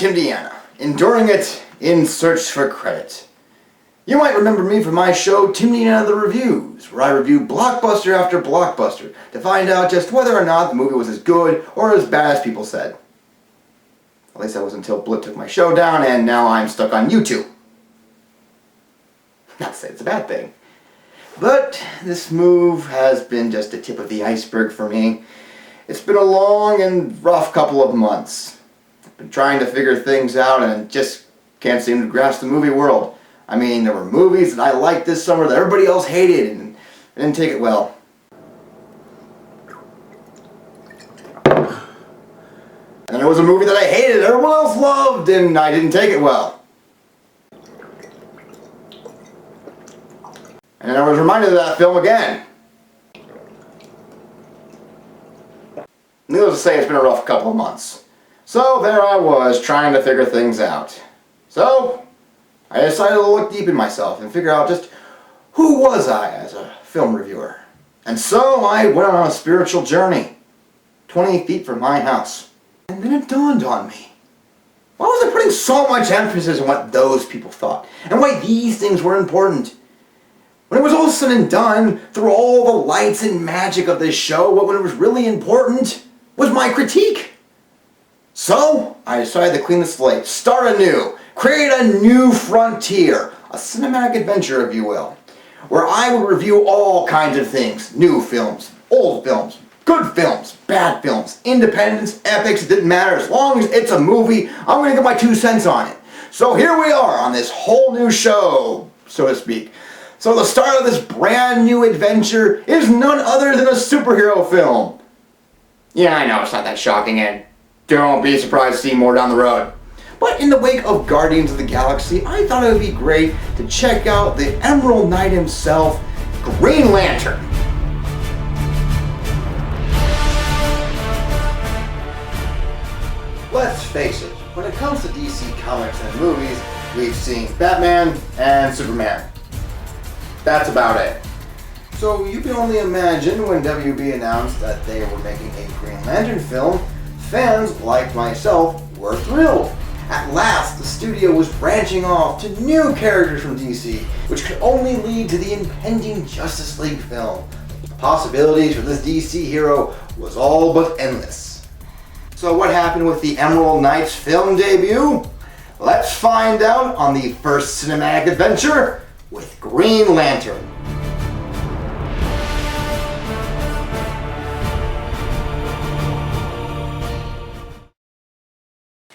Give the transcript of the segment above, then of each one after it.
Timdiana, enduring it in search for credit. You might remember me from my show Timdiana the Reviews, where I review blockbuster after blockbuster to find out just whether or not the movie was as good or as bad as people said. At least that was until Blip took my show down and now I'm stuck on YouTube. Not to say it's a bad thing. But this move has been just the tip of the iceberg for me. It's been a long and rough couple of months. I've been trying to figure things out and just can't seem to grasp the movie world. I mean, there were movies that I liked this summer that everybody else hated and I didn't take it well. And there was a movie that I hated that everyone else loved and I didn't take it well. And then I was reminded of that film again. Needless to say, it's been a rough couple of months. So there I was, trying to figure things out. So I decided to look deep in myself and figure out just who was I as a film reviewer. And so I went on a spiritual journey, 20 feet from my house. And then it dawned on me. Why was I putting so much emphasis on what those people thought? And why these things were important? When it was all said and done, through all the lights and magic of this show, what was really important was my critique. So I decided to clean the slate, start anew, create a new frontier, a cinematic adventure if you will, where I would review all kinds of things, new films, old films, good films, bad films, independents, epics, it didn't matter, as long as it's a movie, I'm going to get my 2 cents on it. So here we are on this whole new show, so to speak. So the start of this brand new adventure is none other than a superhero film. Yeah, I know, it's not that shocking, and don't be surprised to see more down the road. But in the wake of Guardians of the Galaxy, I thought it would be great to check out the Emerald Knight himself, Green Lantern. Let's face it, when it comes to DC Comics and movies, we've seen Batman and Superman. That's about it. So you can only imagine when WB announced that they were making a Green Lantern film, fans like myself were thrilled. At last, the studio was branching off to new characters from DC, which could only lead to the impending Justice League film. The possibilities for this DC hero was all but endless. So what happened with the Emerald Knight's film debut? Let's find out on the first cinematic adventure with Green Lantern.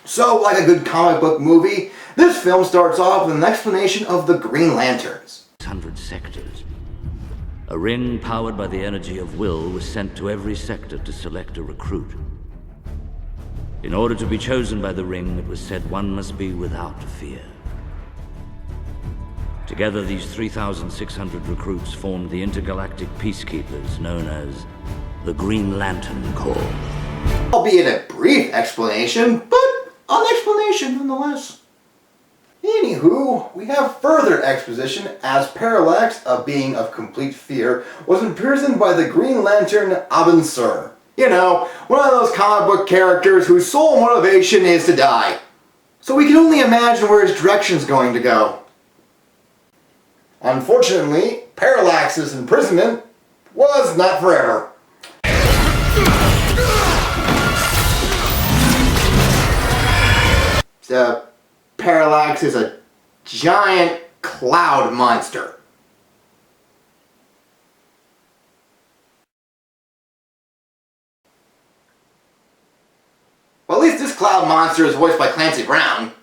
So, like a good comic book movie, this film starts off with an explanation of the Green Lanterns. 600 sectors. A ring powered by the energy of will was sent to every sector to select a recruit. In order to be chosen by the ring, it was said one must be without fear. Together, these 3,600 recruits formed the intergalactic peacekeepers known as the Green Lantern Corps. Albeit a brief explanation, but an explanation nonetheless. Anywho, we have further exposition as Parallax, a being of complete fear, was imprisoned by the Green Lantern Abin Sur. You know, one of those comic book characters whose sole motivation is to die. So we can only imagine where his direction's going to go. Unfortunately, Parallax's imprisonment was not forever. So, Parallax is a giant cloud monster. Well, at least this cloud monster is voiced by Clancy Brown.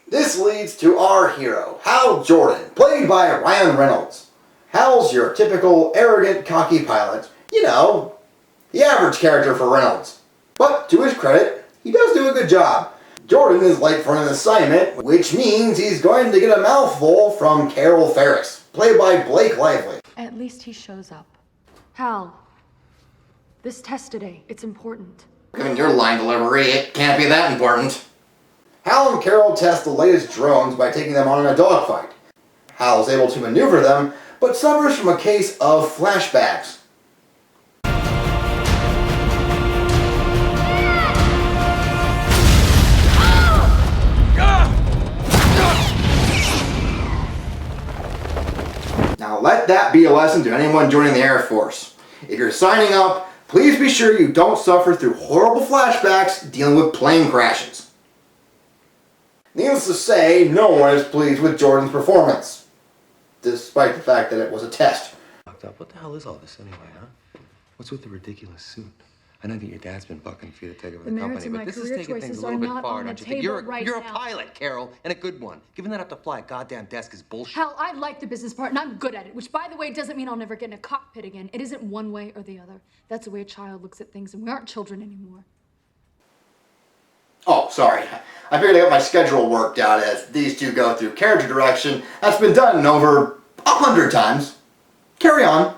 This leads to our hero, Hal Jordan, played by Ryan Reynolds. Hal's your typical arrogant, cocky pilot. You know, the average character for Reynolds. But to his credit, he does do a good job. Jordan is late for an assignment, which means he's going to get a mouthful from Carol Ferris, played by Blake Lively. At least he shows up. Hal, this test today, it's important. Given your line delivery, it can't be that important. Hal and Carol test the latest drones by taking them on in a dogfight. Hal is able to maneuver them, but suffers from a case of flashbacks. Now let that be a lesson to anyone joining the Air Force. If you're signing up, please be sure you don't suffer through horrible flashbacks dealing with plane crashes. Needless to say, no one is pleased with Jordan's performance, despite the fact that it was a test. What the hell is all this anyway, huh? What's with the ridiculous suit? I know that your dad's been bucking for you to take over the company, but this is taking things a little bit far, don't you think? You're a pilot, Carol, and a good one. Giving that up to fly a goddamn desk is bullshit. Hal, I like the business part, and I'm good at it, which, by the way, doesn't mean I'll never get in a cockpit again. It isn't one way or the other. That's the way a child looks at things, and we aren't children anymore. Oh, sorry. I figured I got my schedule worked out as these two go through character direction. That's been done over 100 times. Carry on.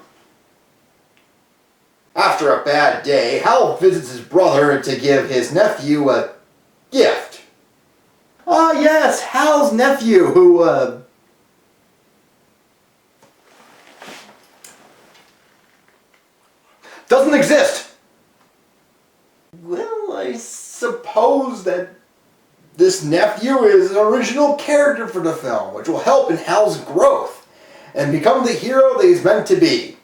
After a bad day, Hal visits his brother to give his nephew a gift. Ah, yes, Hal's nephew, who, doesn't exist. Well, I suppose that this nephew is an original character for the film, which will help in Hal's growth and become the hero that he's meant to be.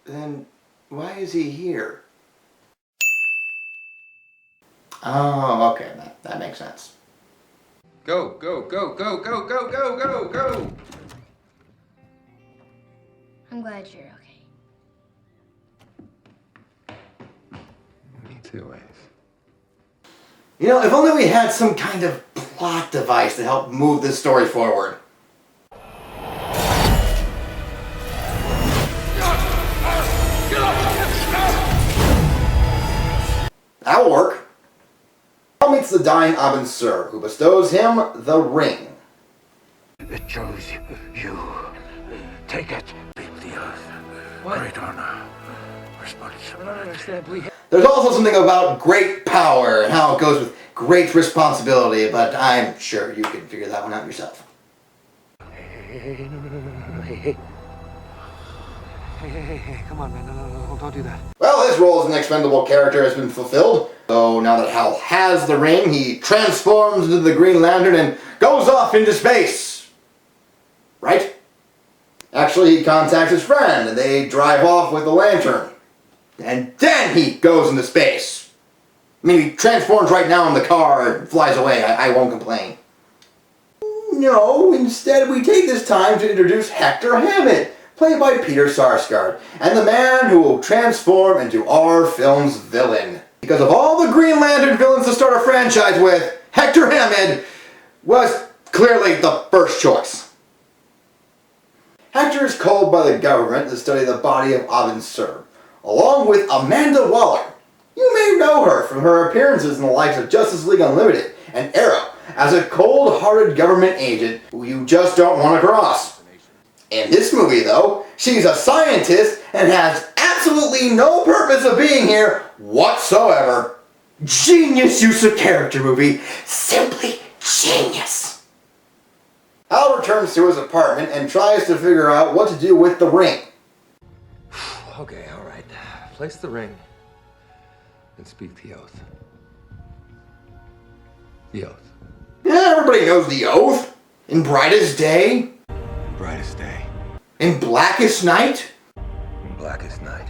Then why is he here? Oh, okay, that makes sense. Go, go, go, go, go, go, go, go, go! I'm glad you're okay. Me too, Ace. You know, if only we had some kind of plot device to help move this story forward. That'll work. Hal meets the dying Abin Sur, who bestows him the ring. It chose you. Take it. Leave the earth. Great honor. Responsibility. There's also something about great power and how it goes with great responsibility, but I'm sure you can figure that one out yourself. Hey, come on, man. No, don't do that. Well, his role as an expendable character has been fulfilled. So now that Hal has the ring, he transforms into the Green Lantern and goes off into space. Right? Actually, he contacts his friend and they drive off with the lantern. And then he goes into space. I mean, he transforms right now in the car and flies away. I won't complain. No, instead we take this time to introduce Hector Hammond, played by Peter Sarsgaard, and the man who will transform into our film's villain. Because of all the Green Lantern villains to start a franchise with, Hector Hammond was clearly the first choice. Hector is called by the government to study the body of Abin Sur, along with Amanda Waller. You may know her from her appearances in the likes of Justice League Unlimited and Arrow as a cold-hearted government agent who you just don't want to cross. In this movie, though, she's a scientist and has absolutely no purpose of being here whatsoever. Genius use of character movie. Simply genius. Hal returns to his apartment and tries to figure out what to do with the ring. Okay, all right. Place the ring and speak the oath. The oath. Yeah, everybody knows the oath. In brightest day. Brightest day. In blackest night. In blackest night.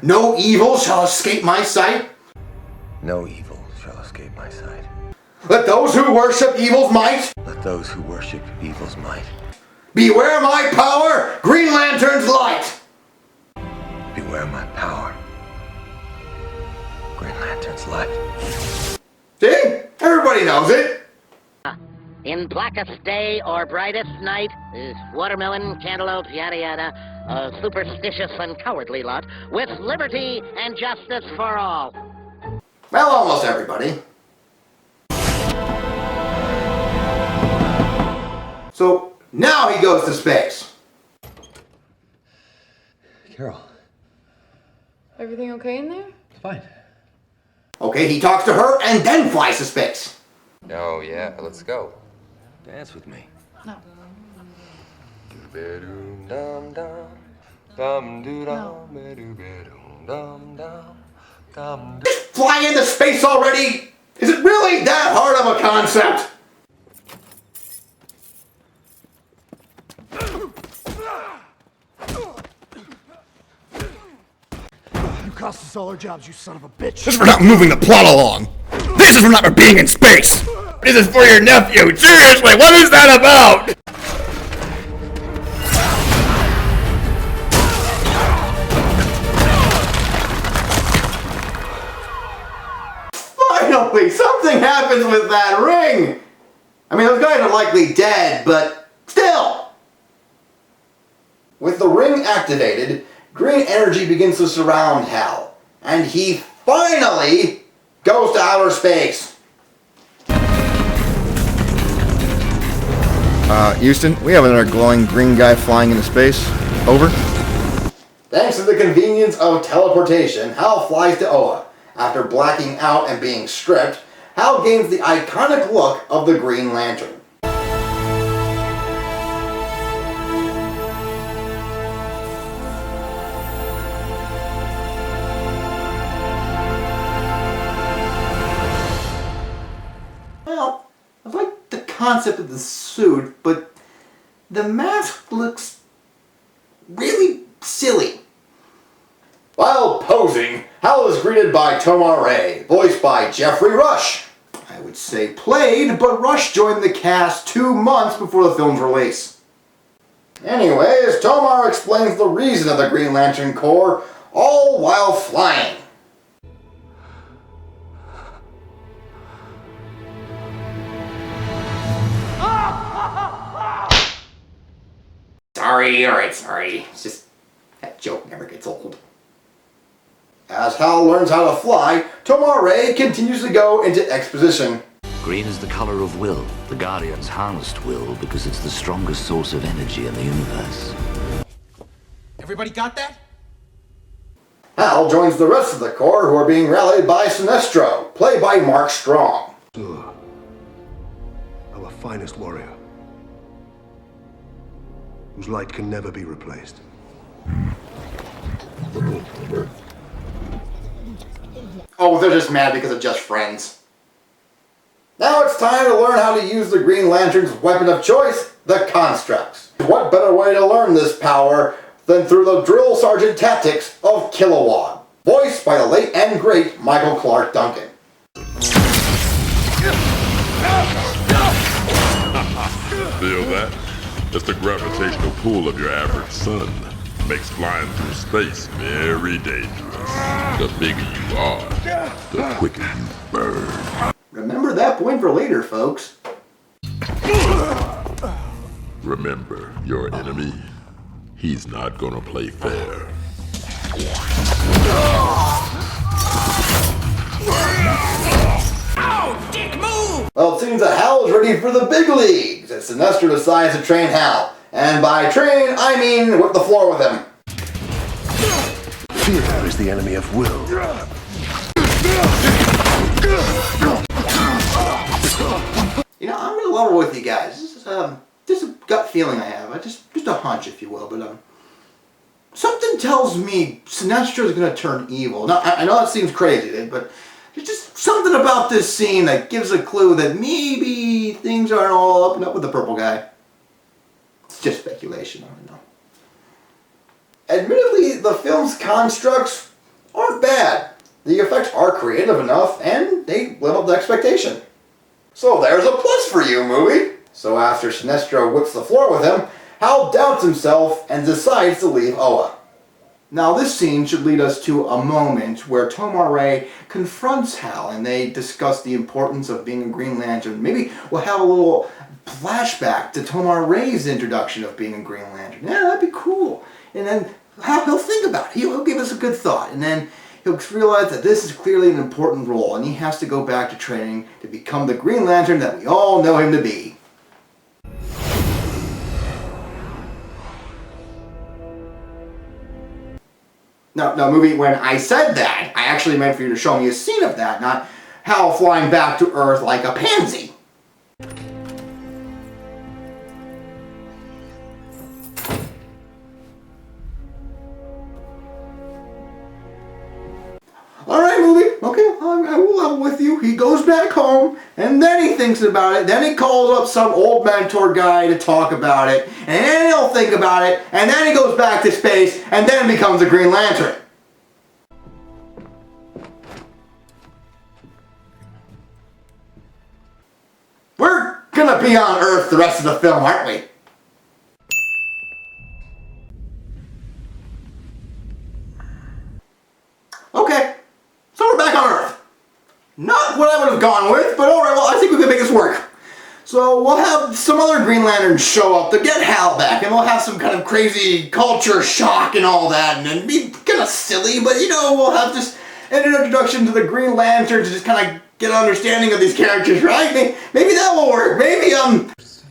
No evil shall escape my sight. No evil shall escape my sight. Let those who worship evil's might. Let those who worship evil's might. Beware my power, Green Lantern's light. Beware my power. Green Lantern's light. See? Everybody knows it. In blackest day or brightest night, watermelon, cantaloupe, yada yada, a superstitious and cowardly lot, with liberty and justice for all. Well, almost everybody. So, now he goes to space. Carol. Everything okay in there? It's fine. Okay, he talks to her and then flies to space. Oh, yeah, let's go. Dance with me. No. Fly into space already? Is it really that hard of a concept? cost us all our jobs, you son of a bitch. This is for not moving the plot along. This is for not being in space. This is for your nephew. Seriously, what is that about? Finally, something happens with that ring. I mean, those guys are likely dead, but still. With the ring activated, green energy begins to surround Hal, and he finally goes to outer space. Houston, we have another glowing green guy flying into space. Over. Thanks to the convenience of teleportation, Hal flies to Oa. After blacking out and being stripped, Hal gains the iconic look of the Green Lantern. Well, I like the concept of the suit, but the mask looks really silly. While posing, Hal is greeted by Tomar-Re, voiced by Jeffrey Rush. I would say played, but Rush joined the cast 2 months before the film's release. Anyways, Tomar explains the reason of the Green Lantern Corps, all while flying. Sorry. It's just, that joke never gets old. As Hal learns how to fly, Tomar-Re continues to go into exposition. Green is the color of will. The Guardians harnessed will because it's the strongest source of energy in the universe. Everybody got that? Hal joins the rest of the Corps, who are being rallied by Sinestro, played by Mark Strong. Our finest warrior, whose light can never be replaced. Oh, they're just mad because of Just Friends. Now it's time to learn how to use the Green Lantern's weapon of choice, the Constructs. What better way to learn this power than through the drill sergeant tactics of Kilowog, voiced by the late and great Michael Clark Duncan. Feel that? That's the gravitational pull of your average sun. Makes flying through space very dangerous. The bigger you are, the quicker you burn. Remember that point for later, folks. Remember, your enemy, he's not gonna play fair. Ow! Dick, move! Well, it seems that Hal is ready for the big leagues as Sinestro decides to train Hal. And by train, I mean whip the floor with him. Fear is the enemy of will. You know, I'm gonna level with you guys. This is just a gut feeling I have. Just a hunch, if you will. But something tells me Sinestro is gonna turn evil. Now, I know that seems crazy, but there's just something about this scene that gives a clue that maybe things aren't all up and up with the purple guy. It's just speculation, I don't know. Admittedly, the film's constructs aren't bad. The effects are creative enough, and they live up to expectation. So there's a plus for you, movie. So after Sinestro whips the floor with him, Hal doubts himself and decides to leave Oa. Now this scene should lead us to a moment where Tomar-Re confronts Hal and they discuss the importance of being a Green Lantern. Maybe we'll have a little flashback to Tomar-Re's introduction of being a Green Lantern. Yeah, that'd be cool. And then he'll think about it. He'll give us a good thought. And then he'll realize that this is clearly an important role and he has to go back to training to become the Green Lantern that we all know him to be. No, movie, when I said that, I actually meant for you to show me a scene of that, not Hal flying back to Earth like a pansy. Alright, movie, okay, I will level with you. He goes back home, and then he thinks about it, then he calls up some old mentor guy to talk about it, and then he'll think about it, and then he goes back to space, and then becomes a Green Lantern. We're gonna be on Earth the rest of the film, aren't we? Okay, so we're back on Earth. Not what I would have gone with, but alright, well, I think we can make this work. So we'll have some other Green Lanterns show up to get Hal back, and we'll have some kind of crazy culture shock and all that, and it'll be kind of silly, but you know, we'll have just an introduction to the Green Lantern to just kind of get an understanding of these characters, right? Maybe that will work. Maybe,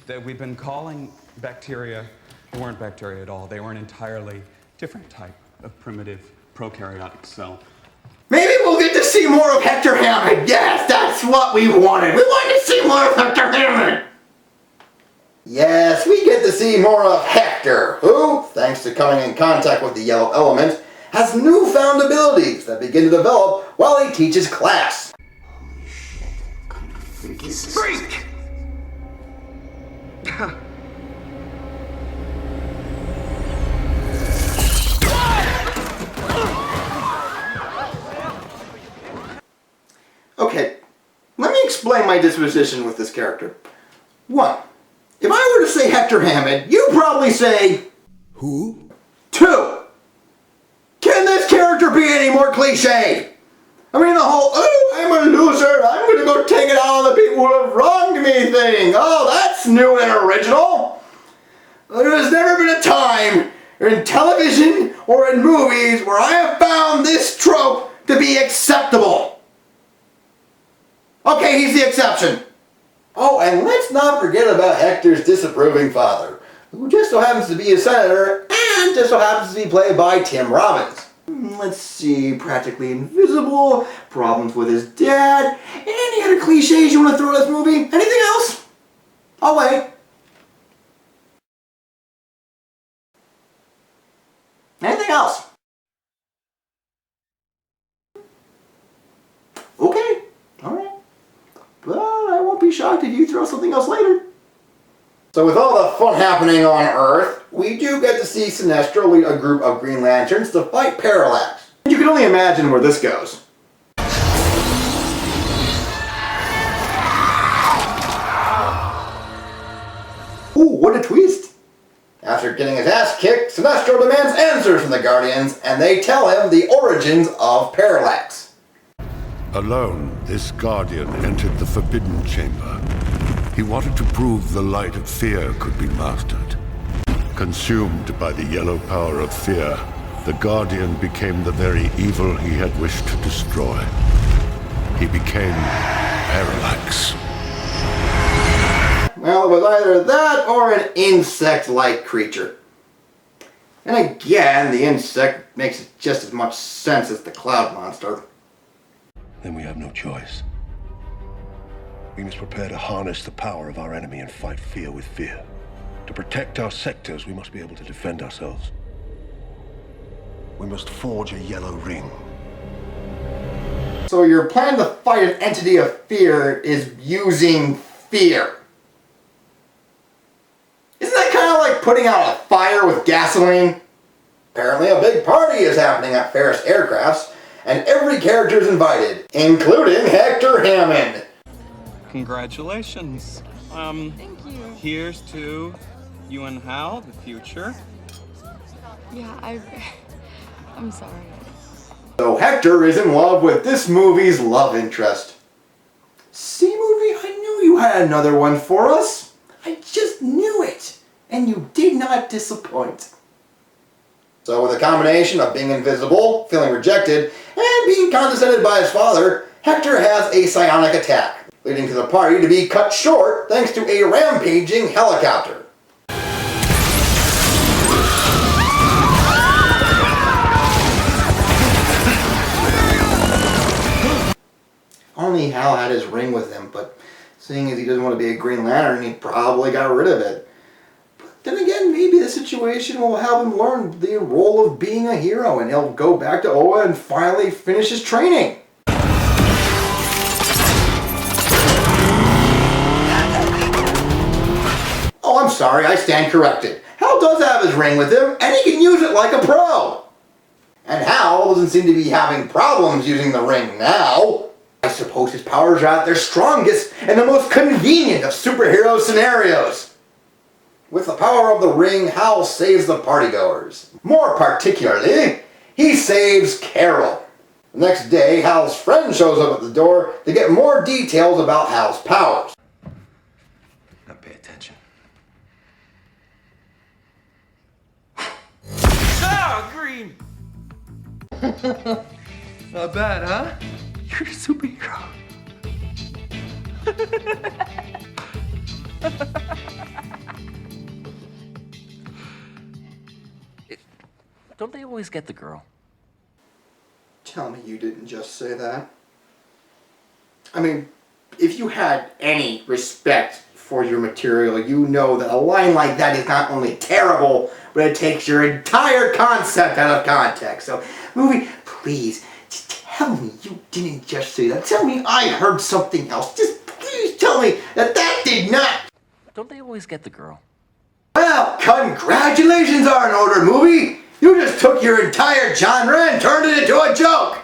that we've been calling bacteria, they weren't bacteria at all. They were an entirely different type of primitive prokaryotic cell. Maybe we'll get to see more of Hector Hammond. Yes, that's what we wanted. We wanted to see more of Hector Hammond. Yes, we get to see more of Hector, who, thanks to coming in contact with the yellow element, has newfound abilities that begin to develop while he teaches class. Holy shit. What kind of freak is this? Freak! Okay, let me explain my disposition with this character. 1. If I were to say Hector Hammond, you'd probably say... Who? 2. Can this character be any more cliched? I mean the whole, oh, I'm a loser, I'm gonna go take it out on the people who have wronged me thing. Oh, that's new and original. There has never been a time in television or in movies where I have found this trope to be acceptable. Okay, he's the exception. Oh, and let's not forget about Hector's disapproving father, who just so happens to be a senator and just so happens to be played by Tim Robbins. Let's see, practically invisible, problems with his dad, any other cliches you want to throw at this movie? Anything else? I'll wait. Anything else? Okay, alright. But I won't be shocked if you throw something else later. So with all the fun happening on Earth, we do get to see Sinestro lead a group of Green Lanterns to fight Parallax. And you can only imagine where this goes. Ooh, what a twist! After getting his ass kicked, Sinestro demands answers from the Guardians, and they tell him the origins of Parallax. Alone, this Guardian entered the Forbidden Chamber. He wanted to prove the light of fear could be mastered. Consumed by the yellow power of fear, the Guardian became the very evil he had wished to destroy. He became Parallax. Well, it was either that or an insect-like creature. And again, the insect makes just as much sense as the cloud monster. Then we have no choice. We must prepare to harness the power of our enemy and fight fear with fear. To protect our sectors, we must be able to defend ourselves. We must forge a yellow ring. So your plan to fight an entity of fear is using fear. Isn't that kind of like putting out a fire with gasoline? Apparently a big party is happening at Ferris Aircrafts, and every character is invited, including Hector Hammond. Congratulations. Thank you. Here's to you and Hal, the future. Yeah, I'm sorry. So Hector is in love with this movie's love interest. See, movie, I knew you had another one for us. I just knew it. And you did not disappoint. So with a combination of being invisible, feeling rejected, and being condescended by his father, Hector has a psionic attack, leading to the party to be cut short thanks to a rampaging helicopter. Only Hal had his ring with him, but seeing as he doesn't want to be a Green Lantern, he probably got rid of it. But then again, maybe the situation will help him learn the role of being a hero, and he'll go back to Oa and finally finish his training. Oh, I'm sorry, I stand corrected. Hal does have his ring with him, and he can use it like a pro. And Hal doesn't seem to be having problems using the ring now. suppose his powers are at their strongest and the most convenient of superhero scenarios. With the power of the ring, Hal saves the partygoers. More particularly, he saves Carol. The next day, Hal's friend shows up at the door to get more details about Hal's powers. Now pay attention. Ah, green! Not bad, huh? You're a superhero. Don't they always get the girl? Tell me you didn't just say that. I mean, if you had any respect for your material, you know that a line like that is not only terrible, but it takes your entire concept out of context. So, movie, please, just tell me you didn't just say that. Tell me I heard something else. Just please tell me that did not. Don't they always get the girl? Well, congratulations are in order, movie. You just took your entire genre and turned it into a joke.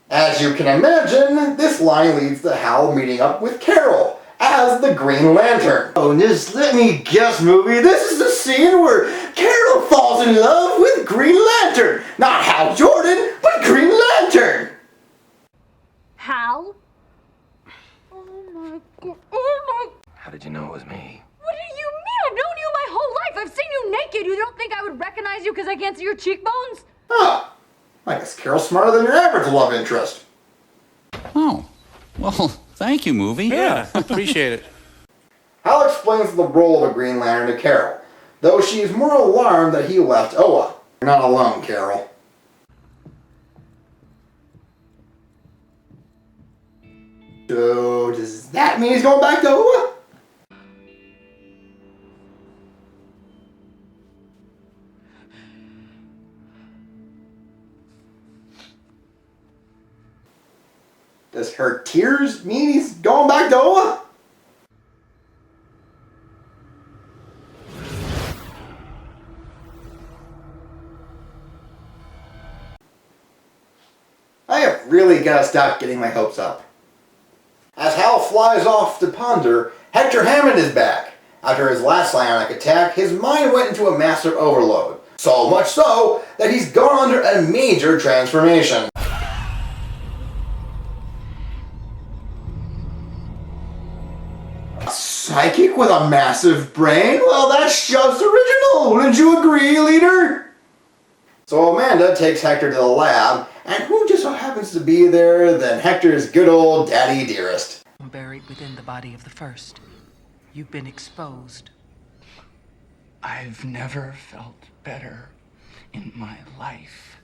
As you can imagine, this line leads to Hal meeting up with Carol as the Green Lantern. Oh, just let me guess, movie. This is the scene where Carol falls in love with Green Lantern. Not Hal Jordan, but Green Lantern. Hal? Oh my god. Oh my. How did you know it was me? What do you mean? I've known you my whole life. I've seen you naked. You don't think I would recognize you because I can't see your cheekbones? Ah, I guess Carol's smarter than your average love interest. Oh, well, thank you, movie. Yeah, appreciate it. Hal explains the role of the Green Lantern to Carol, though she is more alarmed that he left Oa. You're not alone, Carol. So, does that mean he's going back to Oa? Does her tears mean he's going back to Oa? I have really got to stop getting my hopes up. As Hal flies off to ponder, Hector Hammond is back. After his last psionic attack, his mind went into a massive overload. So much so that he's gone under a major transformation. Psychic with a massive brain? Well, that's just original. Wouldn't you agree, leader? So Amanda takes Hector to the lab, and who just so happens to be there than Hector's good old daddy dearest. Buried within the body of the first. You've been exposed. I've never felt better in my life.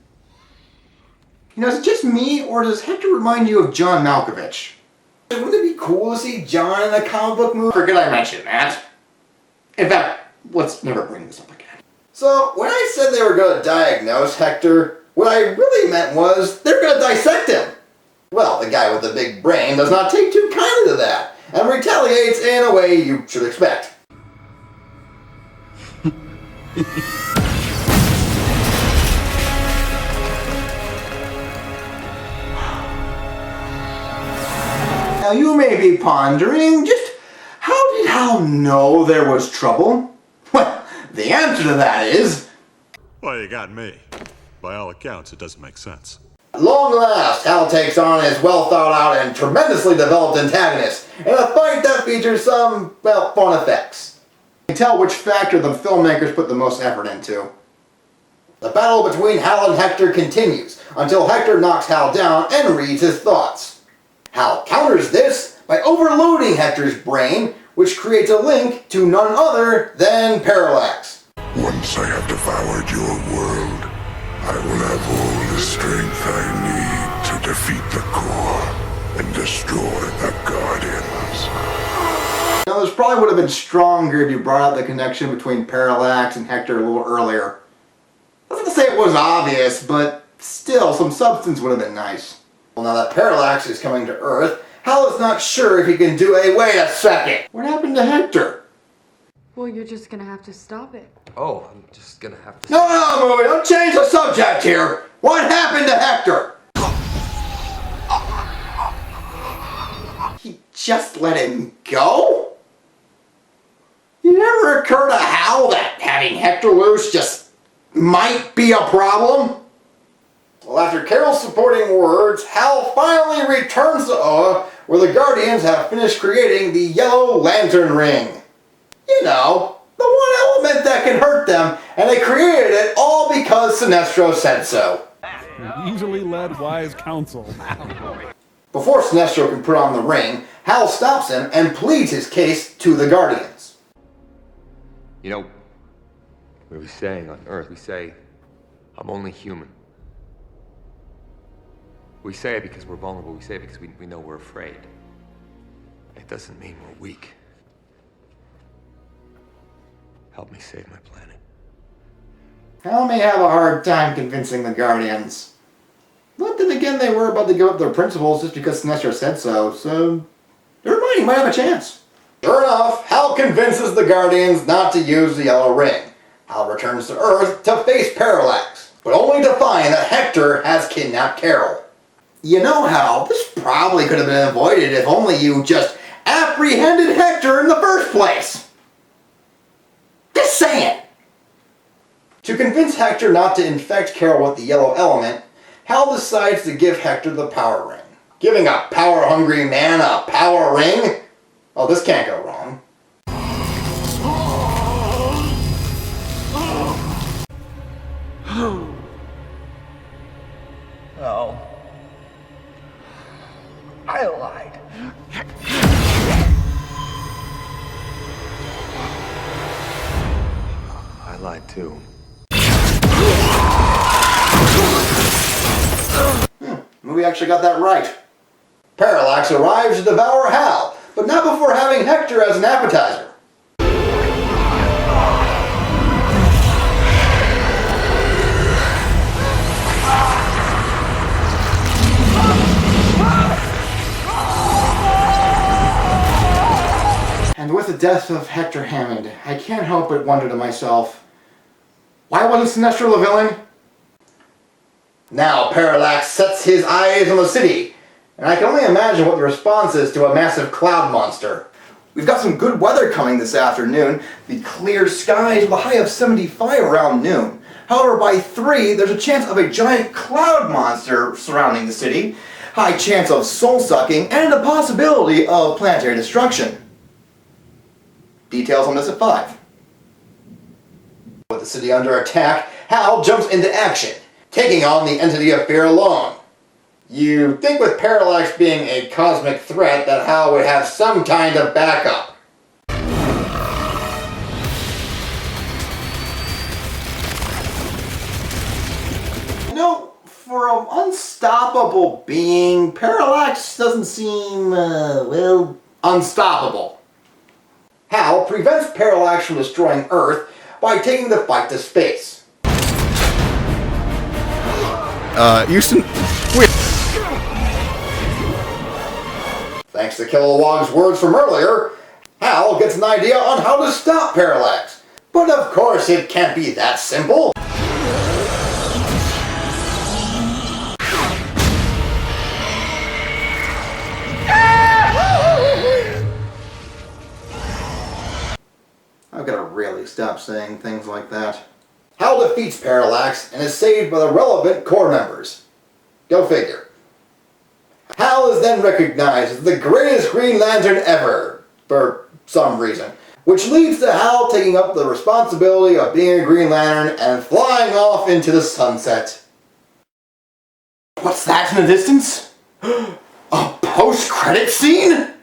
You know, is it just me, or does Hector remind you of John Malkovich? Wouldn't it be cool to see John in a comic book movie? Forget I mentioned that. In fact, let's never bring this up again. So, when I said they were going to diagnose Hector, what I really meant was they're going to dissect him. Well, the guy with the big brain does not take too kindly to that, and retaliates in a way you should expect. Now you may be pondering, just how did Hal know there was trouble? Well, the answer to that is... Well, you got me. By all accounts, it doesn't make sense. At long last, Hal takes on his well-thought-out and tremendously developed antagonist in a fight that features some, well, fun effects. You can tell which factor the filmmakers put the most effort into. The battle between Hal and Hector continues until Hector knocks Hal down and reads his thoughts. Hal counters this by overloading Hector's brain, which creates a link to none other than Parallax. Once I have devoured your world, I will have all the strength I need to defeat the core and destroy the Guardians. Now, this probably would have been stronger if you brought out the connection between Parallax and Hector a little earlier. Not to say it was obvious, but still, some substance would have been nice. Well, now that Parallax is coming to Earth, Hal is not sure if he can do a... Wait a second! What happened to Hector? Well, you're just gonna have to stop it. Oh, I'm just gonna have to... No, movie, don't change the subject here! What happened to Hector? just let him go? It never occurred to Hal that having Hector loose just might be a problem? Well, after Carol's supporting words, Hal finally returns to Oa, where the Guardians have finished creating the Yellow Lantern Ring. You know, the one element that can hurt them, and they created it all because Sinestro said so. Easily led wise counsel. Before Sinestro can put on the ring, Hal stops him and pleads his case to the Guardians. You know, what we say on Earth, we say, I'm only human. We say it because we're vulnerable. We say it because we know we're afraid. It doesn't mean we're weak. Help me save my planet. Hal may have a hard time convincing the Guardians. But then again, they were about to give up their principles just because Sinestro said so, never mind, he might have a chance. Sure enough, Hal convinces the Guardians not to use the Yellow Ring. Hal returns to Earth to face Parallax, but only to find that Hector has kidnapped Carol. You know, Hal, this probably could have been avoided if only you just apprehended Hector in the first place. Just saying. To convince Hector not to infect Carol with the yellow element, Hal decides to give Hector the power ring. Giving a power-hungry man a power ring? Oh, this can't go wrong. Oh. I lied. I lied too. Movie actually got that right. Parallax arrives to devour Hal, but not before having Hector as an appetizer. And with the death of Hector Hammond, I can't help but wonder to myself, why wasn't Sinestro the villain? Now Parallax sets his eyes on the city, and I can only imagine what the response is to a massive cloud monster. We've got some good weather coming this afternoon. The clear skies with a high of 75 around noon. However, by 3, there's a chance of a giant cloud monster surrounding the city, high chance of soul-sucking, and a possibility of planetary destruction. Details on this at 5. With the city under attack, Hal jumps into action, taking on the entity of fear alone. You'd think with Parallax being a cosmic threat that Hal would have some kind of backup. You know, for an unstoppable being, Parallax doesn't seem, unstoppable. Hal prevents Parallax from destroying Earth by taking the fight to space. Houston, wait. Thanks to Kilowog's words from earlier, Hal gets an idea on how to stop Parallax. But of course it can't be that simple. I've got to really stop saying things like that. Hal defeats Parallax and is saved by the relevant core members. Go figure. Hal is then recognized as the greatest Green Lantern ever, for some reason, which leads to Hal taking up the responsibility of being a Green Lantern and flying off into the sunset. What's that in the distance? A post-credit scene?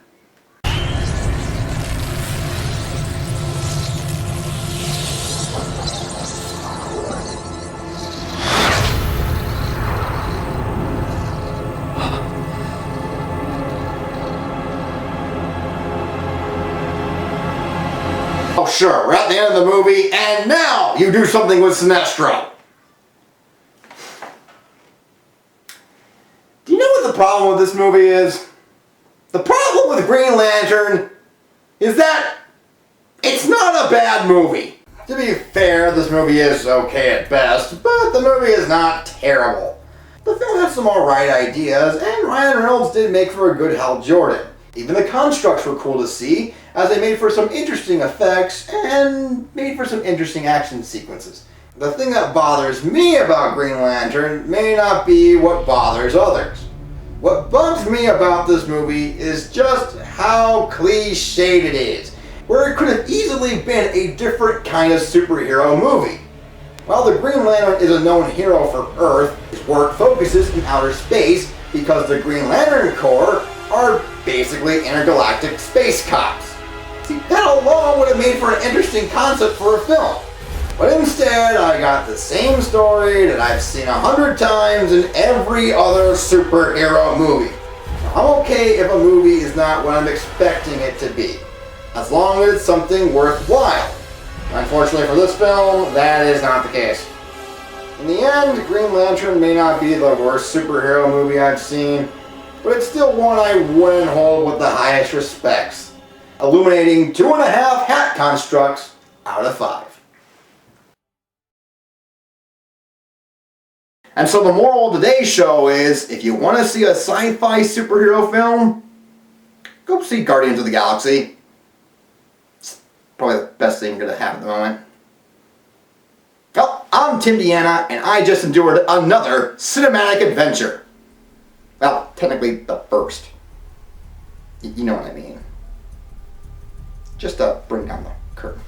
Oh sure, we're at the end of the movie, and now you do something with Sinestro. Do you know what the problem with this movie is? The problem with Green Lantern is that it's not a bad movie. To be fair, this movie is okay at best, but the movie is not terrible. The film has some alright ideas, and Ryan Reynolds did make for a good Hal Jordan. Even the constructs were cool to see, as they made for some interesting effects and made for some interesting action sequences. The thing that bothers me about Green Lantern may not be what bothers others. What bugs me about this movie is just how cliched it is, where it could have easily been a different kind of superhero movie. While the Green Lantern is a known hero for Earth, his work focuses in outer space because the Green Lantern Corps are basically intergalactic space cops. See, that alone would have made for an interesting concept for a film. But instead, I got the same story that I've seen 100 times in every other superhero movie. Now, I'm okay if a movie is not what I'm expecting it to be, as long as it's something worthwhile. Unfortunately for this film, that is not the case. In the end, Green Lantern may not be the worst superhero movie I've seen, but it's still one I wouldn't hold with the highest respects, illuminating 2.5 hat constructs out of 5. And so the moral of today's show is, if you want to see a sci-fi superhero film, go see Guardians of the Galaxy. It's probably the best thing going to happen at the moment. Well, I'm Timdiana, and I just endured another cinematic adventure. Well, technically the first. You know what I mean. Just to bring down the curtain.